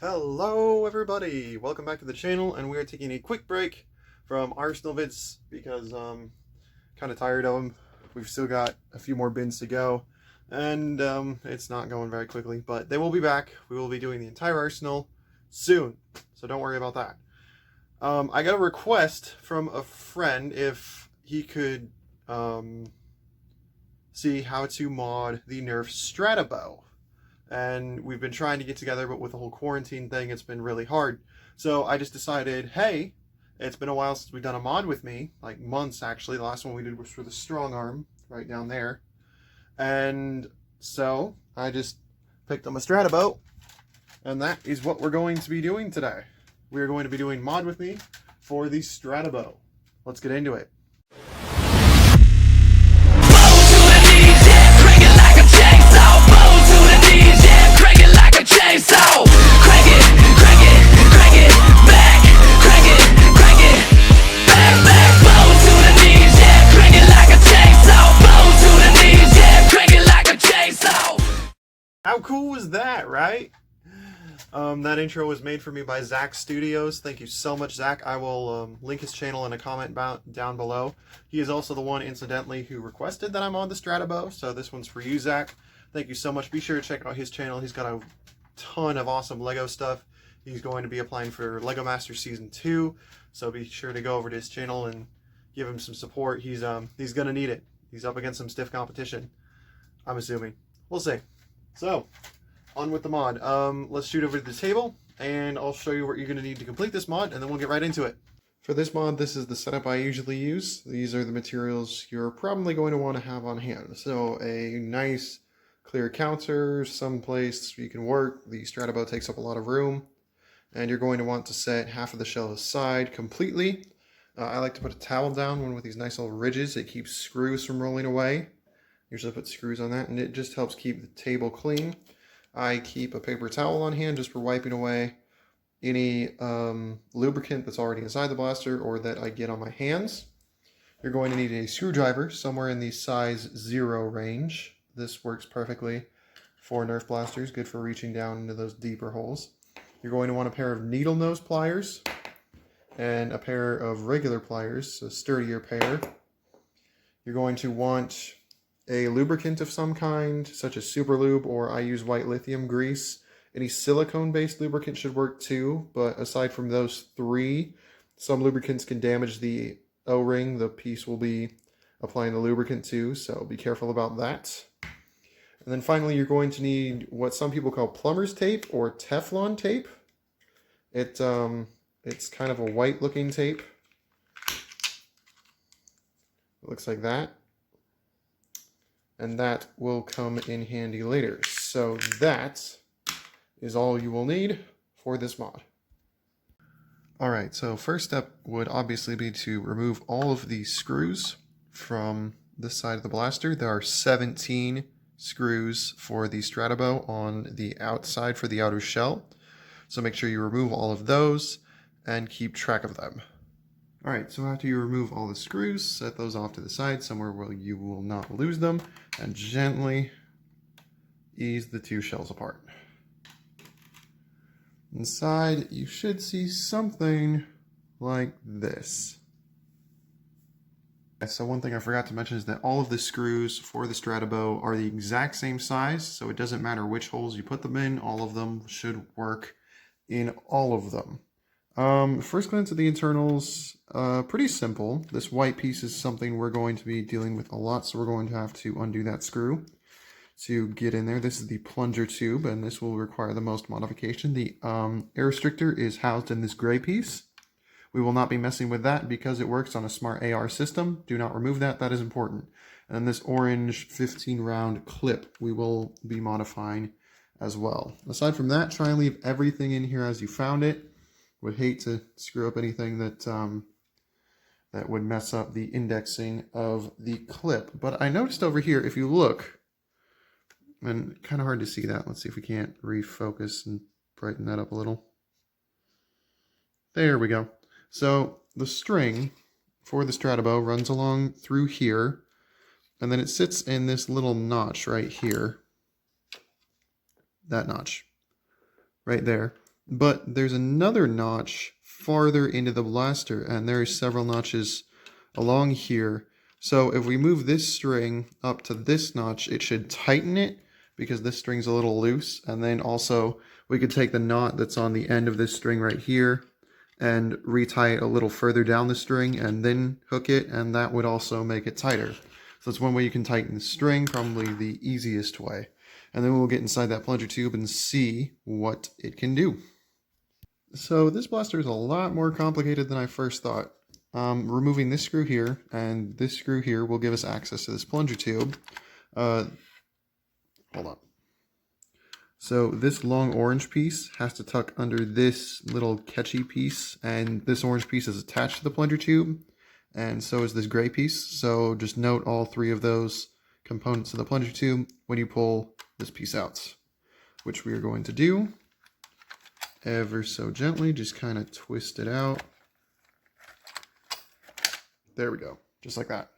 Hello everybody! Welcome back to the channel, and we are taking a quick break from Arsenal vids because kind of tired of them. We've still got a few more bins to go, and it's not going very quickly, but they will be back. We will be doing the entire Arsenal soon, so don't worry about that. I got a request from a friend if he could see how to mod the Nerf Stratobow. And we've been trying to get together, but with the whole quarantine thing, it's been really hard. So I just decided, hey, it's been a while since we've done a mod with me, like months actually. The last one we did was for the strong arm, right down there. And so I just picked up a Stratobow, and that is what we're going to be doing today. We are going to be doing mod with me for the Stratobow. Let's get into it. How cool was that, right? That intro was made for me by Zach Studios. Thank you so much, Zach. I will link his channel in a comment down below. He is also the one, incidentally, who requested that I'm on the Stratobow, so this one's for you, Zach. Thank you so much. Be sure to check out his channel. He's got a ton of awesome Lego stuff. He's going to be applying for Lego Masters Season 2, so be sure to go over to his channel and give him some support. He's gonna need it. He's up against some stiff competition, I'm assuming. We'll see. So, on with the mod. Let's shoot over to the table, and I'll show you what you're going to need to complete this mod, and then we'll get right into it. For this mod, this is the setup I usually use. These are the materials you're probably going to want to have on hand. So, a nice clear counter, someplace you can work. The Stratobow takes up a lot of room, and you're going to want to set half of the shell aside completely. I like to put a towel down, one with these nice little ridges. It keeps screws from rolling away. Usually put screws on that, and it just helps keep the table clean. I keep a paper towel on hand just for wiping away any lubricant that's already inside the blaster or that I get on my hands. You're going to need a screwdriver somewhere in the size 0 range. This works perfectly for Nerf blasters, good for reaching down into those deeper holes. You're going to want a pair of needle nose pliers and a pair of regular pliers, a sturdier pair. You're going to want a lubricant of some kind, such as super lube, or I use white lithium grease. Any silicone-based lubricant should work too, but aside from those three, some lubricants can damage the O-ring the piece will be applying the lubricant to, so be careful about that. And then finally, you're going to need what some people call plumber's tape or Teflon tape. It's kind of a white-looking tape. It looks like that. And that will come in handy later. So that is all you will need for this mod. Alright, so first step would obviously be to remove all of the screws from this side of the blaster. There are 17 screws for the Stratobow on the outside for the outer shell. So make sure you remove all of those and keep track of them. Alright, so after you remove all the screws, set those off to the side, somewhere where you will not lose them, and gently ease the two shells apart. Inside, you should see something like this. So one thing I forgot to mention is that all of the screws for the Stratobow are the exact same size, so it doesn't matter which holes you put them in, all of them should work in all of them. First glance at the internals, pretty simple. This white piece is something we're going to be dealing with a lot, so we're going to have to undo that screw to get in there. This is the plunger tube, and this will require the most modification. The air restrictor is housed in this gray piece. We will not be messing with that because it works on a smart AR system. Do not remove that, that is important. And then this orange 15 round clip we will be modifying as well. Aside from that, try and leave everything in here as you found it. Would hate to screw up anything that that would mess up the indexing of the clip. But I noticed over here, if you look, and kind of hard to see that. Let's see if we can't refocus and brighten that up a little. There we go. So the string for the Stratobow runs along through here, and then it sits in this little notch right here. That notch right there. But there's another notch farther into the blaster, and there are several notches along here. So if we move this string up to this notch, it should tighten it because this string's a little loose. And then also we could take the knot that's on the end of this string right here and retie it a little further down the string and then hook it, and that would also make it tighter. So that's one way you can tighten the string, probably the easiest way. And then we'll get inside that plunger tube and see what it can do. So this blaster is a lot more complicated than I first thought. Removing this screw here and this screw here will give us access to this plunger tube. Hold on. So this long orange piece has to tuck under this little catchy piece, and this orange piece is attached to the plunger tube, and so is this gray piece. So just note all three of those components of the plunger tube when you pull this piece out, which we are going to do ever so gently. Just kind of twist it out. There we go, just like that.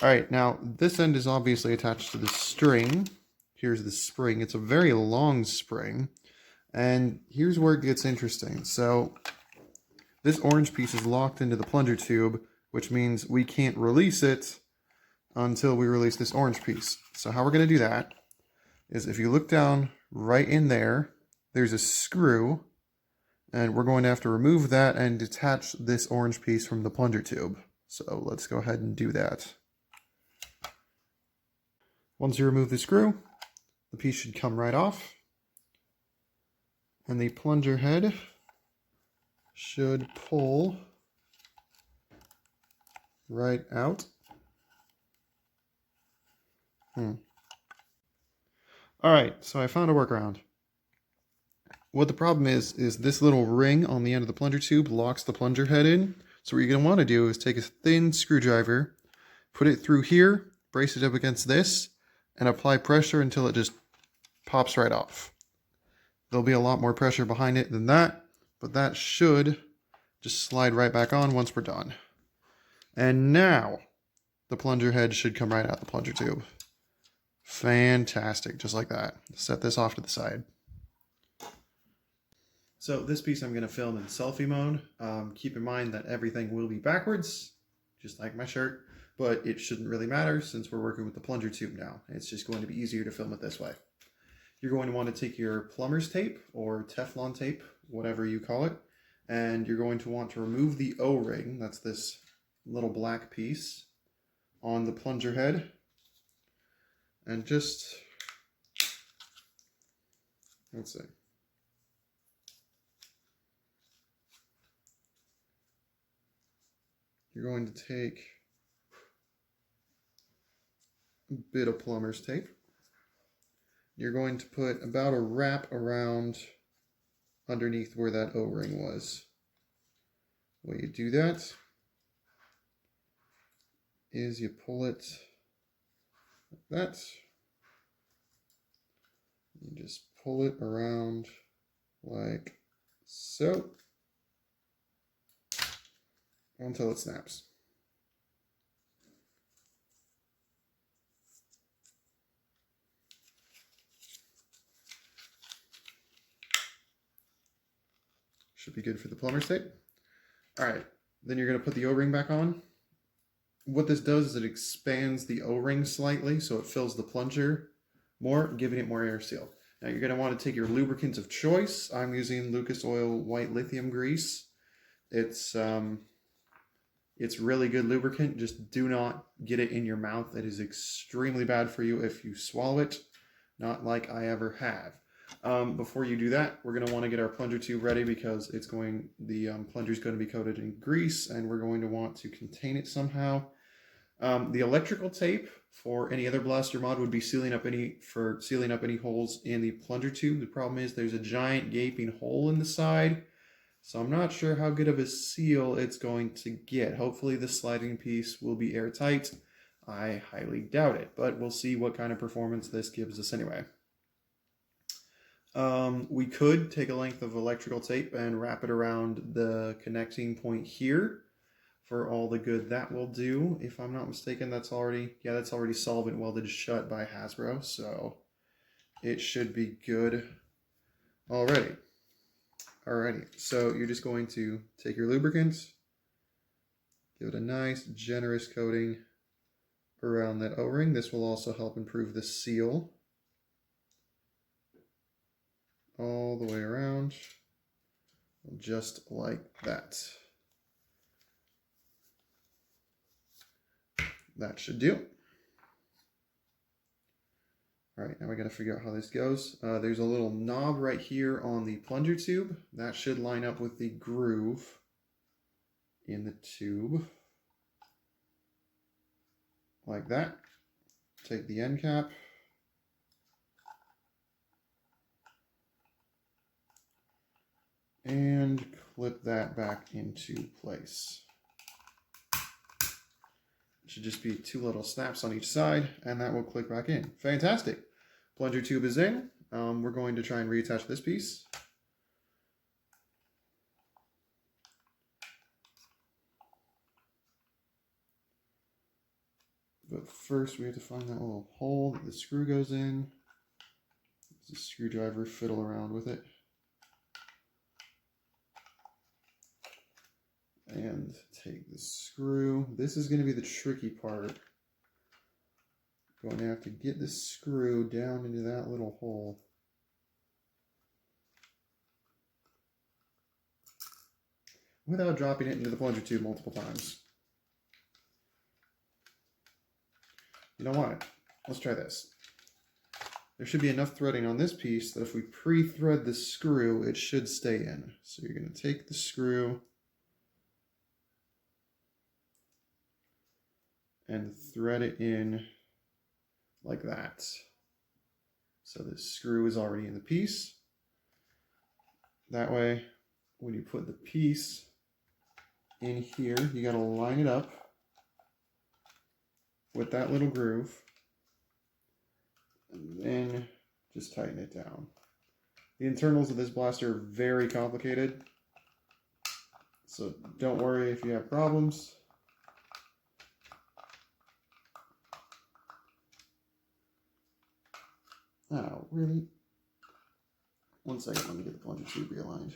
All right, now this end is obviously attached to the string. Here's the spring. It's a very long spring, and here's where it gets interesting. So this orange piece is locked into the plunger tube, which means we can't release it until we release this orange piece. So how we're going to do that is, if you look down right in there, there's a screw, and we're going to have to remove that and detach this orange piece from the plunger tube. So let's go ahead and do that. Once you remove the screw, the piece should come right off, and the plunger head should pull right out. All right, so I found a workaround. What the problem is this little ring on the end of the plunger tube locks the plunger head in. So what you're going to want to do is take a thin screwdriver, put it through here, brace it up against this, and apply pressure until it just pops right off. There'll be a lot more pressure behind it than that, but that should just slide right back on once we're done. And now the plunger head should come right out the plunger tube. Fantastic, just like that. Set this off to the side. So this piece I'm going to film in selfie mode. Keep in mind that everything will be backwards, just like my shirt, but it shouldn't really matter since we're working with the plunger tube now. It's just going to be easier to film it this way. You're going to want to take your plumber's tape or Teflon tape, whatever you call it, and you're going to want to remove the O-ring, that's this little black piece, on the plunger head, and just, let's see. You're going to take a bit of plumber's tape. You're going to put about a wrap around underneath where that O-ring was. The way you do that is you pull it like that. You just pull it around like so until it snaps. Should be good for the plumber's tape. All right, then you're going to put the O-ring back on. What this does is it expands the O-ring slightly so it fills the plunger more, giving it more air seal. Now you're going to want to take your lubricant of choice. I'm using Lucas Oil White Lithium Grease. It's really good lubricant. Just do not get it in your mouth. It is extremely bad for you if you swallow it, not like I ever have. Before you do that, we're going to want to get our plunger tube ready because the plunger is going to be coated in grease, and we're going to want to contain it somehow. The electrical tape for any other blaster mod would be sealing up any holes in the plunger tube. The problem is there's a giant gaping hole in the side, so I'm not sure how good of a seal it's going to get. Hopefully the sliding piece will be airtight. I highly doubt it, but we'll see what kind of performance this gives us anyway. We could take a length of electrical tape and wrap it around the connecting point here for all the good that will do. If I'm not mistaken, that's already solvent welded shut by Hasbro, so it should be good already. Alrighty, so you're just going to take your lubricant, give it a nice generous coating around that O-ring. This will also help improve the seal all the way around, just like that. That should do. All right, now we got to figure out how this goes. There's a little knob right here on the plunger tube. That should line up with the groove in the tube. Like that. Take the end cap. And clip that back into place. It should just be 2 little snaps on each side, and that will click back in. Fantastic. Plunger tube is in. We're going to try and reattach this piece. But first we have to find that little hole that the screw goes in. Use a screwdriver, fiddle around with it. And take the screw. This is going to be the tricky part. Going to have to get the screw down into that little hole. Without dropping it into the plunger tube multiple times. You know what? Let's try this. There should be enough threading on this piece that if we pre-thread the screw, it should stay in. So you're going to take the screw and thread it in like that. So the screw is already in the piece. That way, when you put the piece in here, you got to line it up with that little groove, and then just tighten it down. The internals of this blaster are very complicated, so don't worry if you have problems. Oh, really? One second, let me get the plunger tube realigned.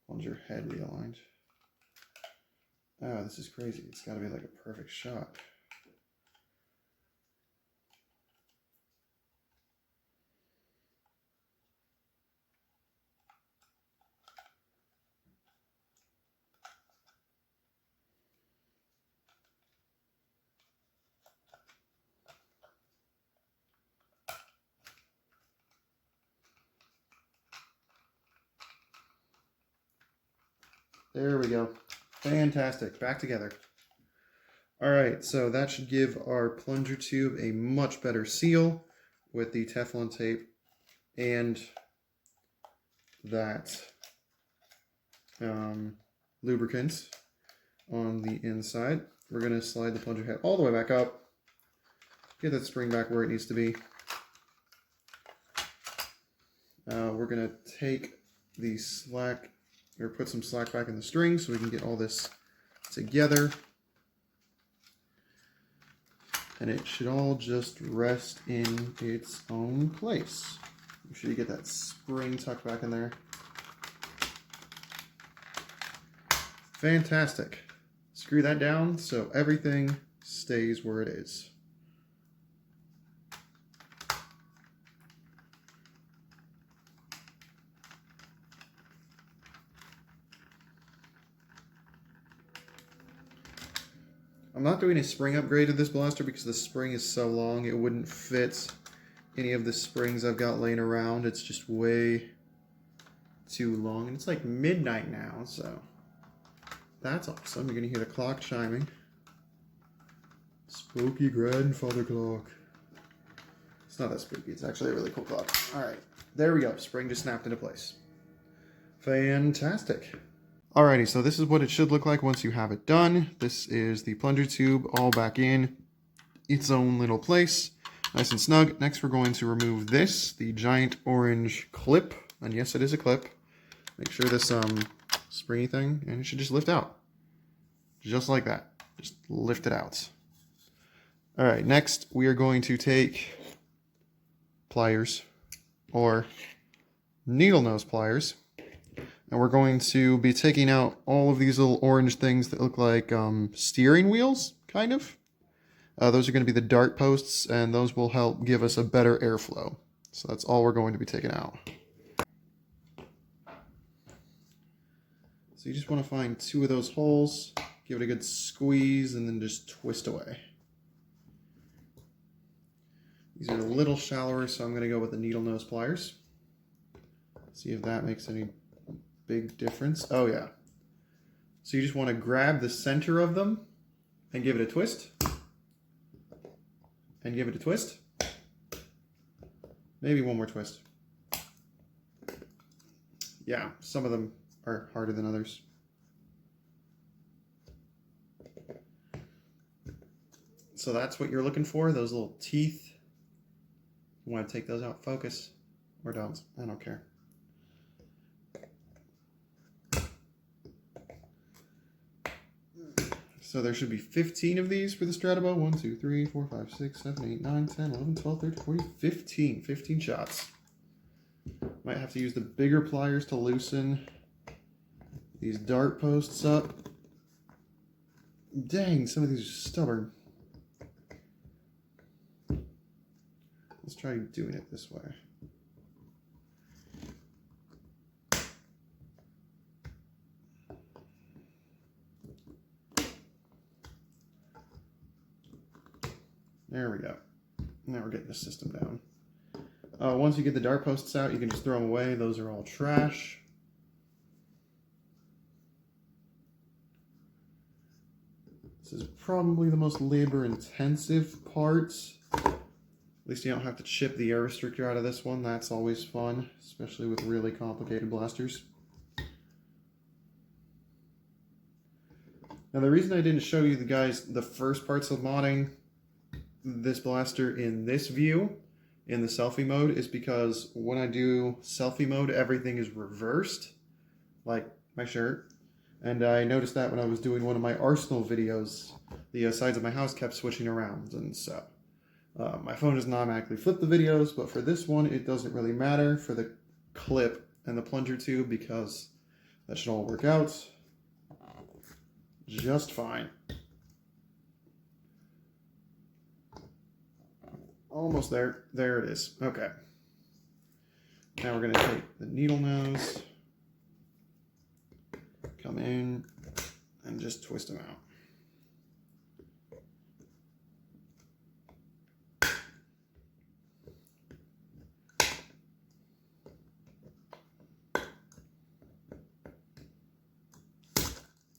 Plunger head realigned. Oh, this is crazy. It's got to be like a perfect shot. There we go. Fantastic. Back together. All right, so that should give our plunger tube a much better seal with the Teflon tape and that lubricant on the inside. We're going to slide the plunger head all the way back up. Get that spring back where it needs to be. We're going to take the slack, or put some slack back in the string so we can get all this together. And it should all just rest in its own place. Make sure you get that spring tucked back in there. Fantastic. Screw that down so everything stays where it is. I'm not doing a spring upgrade to this blaster because the spring is so long it wouldn't fit any of the springs I've got laying around. It's just way too long, and it's like midnight now, so that's awesome. You're gonna hear the clock chiming. Spooky grandfather clock. It's not that spooky, it's actually a really cool clock. All right, there we go. Spring just snapped into place. Fantastic. Alrighty, so this is what it should look like once you have it done. This is the plunger tube all back in its own little place, nice and snug. Next, we're going to remove this, the giant orange clip, and yes, it is a clip. Make sure this springy thing, and it should just lift out, just like that. Just lift it out. All right, next we are going to take pliers or needle nose pliers. And we're going to be taking out all of these little orange things that look like steering wheels, kind of. Those are going to be the dart posts, and those will help give us a better airflow. So that's all we're going to be taking out. So you just want to find 2 of those holes, give it a good squeeze, and then just twist away. These are a little shallower, so I'm going to go with the needle nose pliers. See if that makes any big difference. Oh yeah. So you just want to grab the center of them and give it a twist. And give it a twist. Maybe one more twist. Yeah, some of them are harder than others. So that's what you're looking for, those little teeth. You want to take those out, focus, or don't, I don't care. So there should be 15 of these for the Stratobow. 1, 2, 3, 4, 5, 6, 7, 8, 9, 10, 11, 12, 13, 14, 15. 15 shots. Might have to use the bigger pliers to loosen these dart posts up. Dang, some of these are stubborn. Let's try doing it this way. There we go. Now we're getting the system down. Once you get the dart posts out, you can just throw them away. Those are all trash. This is probably the most labor-intensive part. At least you don't have to chip the air restrictor out of this one. That's always fun, especially with really complicated blasters. Now the reason I didn't show you the first parts of modding this blaster in this view, in the selfie mode, is because when I do selfie mode, everything is reversed, like my shirt. And I noticed that when I was doing one of my Arsenal videos, the sides of my house kept switching around, and so my phone doesn't automatically flip the videos, but for this one, it doesn't really matter for the clip and the plunger tube, because that should all work out just fine. Almost there. There it is. Okay. Now we're going to take the needle nose, come in, and just twist them out.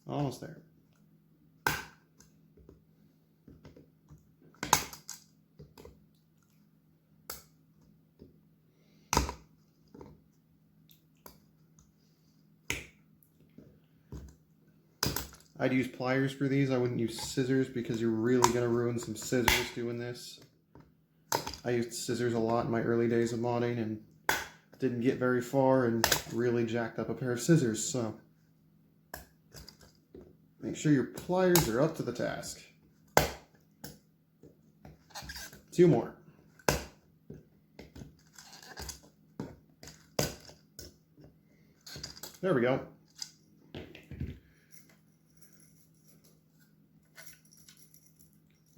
Almost there. I'd use pliers for these. I wouldn't use scissors because you're really going to ruin some scissors doing this. I used scissors a lot in my early days of modding and didn't get very far and really jacked up a pair of scissors, so make sure your pliers are up to the task. 2 more. There we go.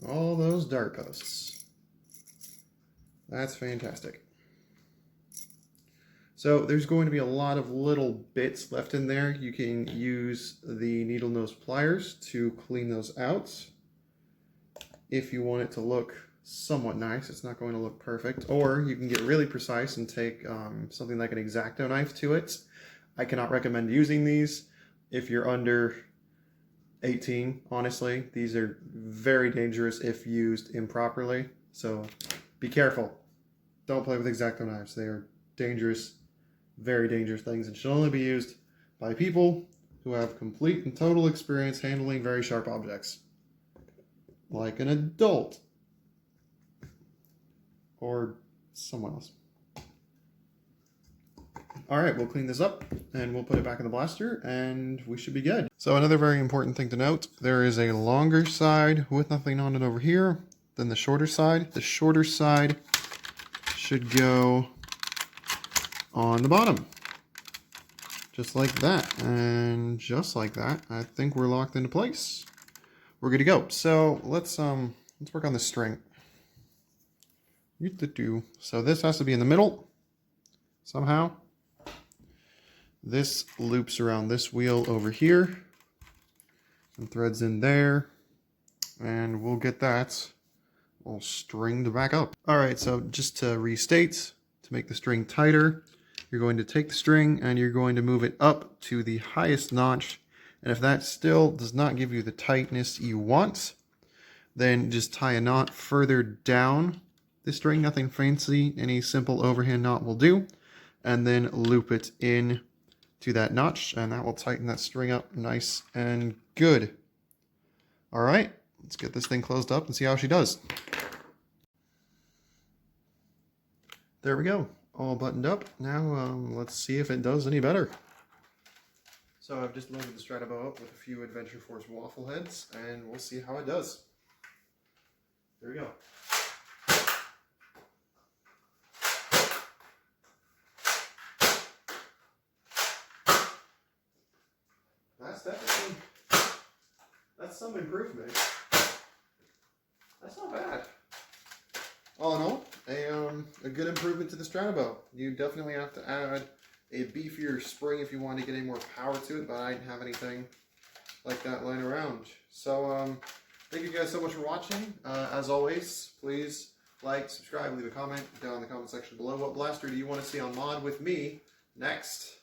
All those dart posts. That's fantastic. So there's going to be a lot of little bits left in there. You can use the needle nose pliers to clean those out. If you want it to look somewhat nice, it's not going to look perfect. Or you can get really precise and take something like an X-Acto knife to it. I cannot recommend using these if you're under 18, honestly. These are very dangerous if used improperly, so be careful. Don't play with X-Acto knives. They are dangerous, very dangerous things, and should only be used by people who have complete and total experience handling very sharp objects, like an adult or someone else. All right, we'll clean this up and we'll put it back in the blaster and we should be good. So another very important thing to note, there is a longer side with nothing on it over here than the shorter side. The shorter side should go on the bottom. Just like that. And just like that, I think we're locked into place. We're good to go. So let's work on the string. So this has to be in the middle somehow. This loops around this wheel over here and threads in there, and we'll get that all stringed back up. All right, so just to restate, to make the string tighter, you're going to take the string and you're going to move it up to the highest notch. And if that still does not give you the tightness you want, then just tie a knot further down the string, nothing fancy, any simple overhand knot will do, and then loop it in to that notch, and that will tighten that string up nice and good. All right, let's get this thing closed up and see how she does. There we go, all buttoned up. Now let's see if it does any better. So I've just loaded the Stratobow up with a few Adventure Force waffle heads, and we'll see how it does. There we go. That's some improvement. That's not bad. All in all, a good improvement to the Stratobow. You definitely have to add a beefier spring if you want to get any more power to it, but I didn't have anything like that lying around. So thank you guys so much for watching. As always, please like, subscribe, leave a comment down in the comment section below. What blaster do you want to see on mod with me next?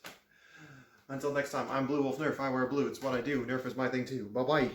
Until next time, I'm Blue Wolf Nerf. I wear blue. It's what I do. Nerf is my thing too. Bye-bye.